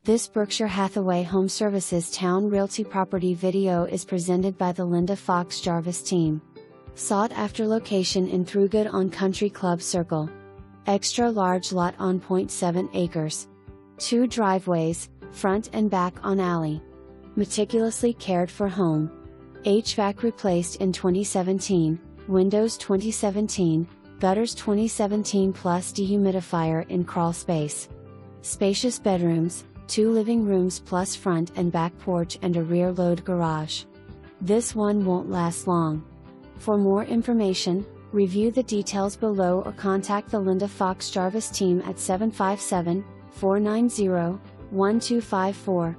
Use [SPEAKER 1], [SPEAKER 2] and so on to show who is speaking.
[SPEAKER 1] This Berkshire Hathaway HomeServices Towne Realty property video is presented by the Linda Fox-Jarvis team. Sought after location in Thoroughgood on Country Club Circle. Extra large lot on 0.7 acres. 2 driveways, front and back on alley. Meticulously cared for home. HVAC replaced in 2017, windows 2017, gutters 2017 plus dehumidifier in crawl space. Spacious bedrooms, 2 living rooms plus front and back porch and a rear load garage. This one won't last long. For more information, review the details below or contact the Linda Fox-Jarvis team at 757-490-1254.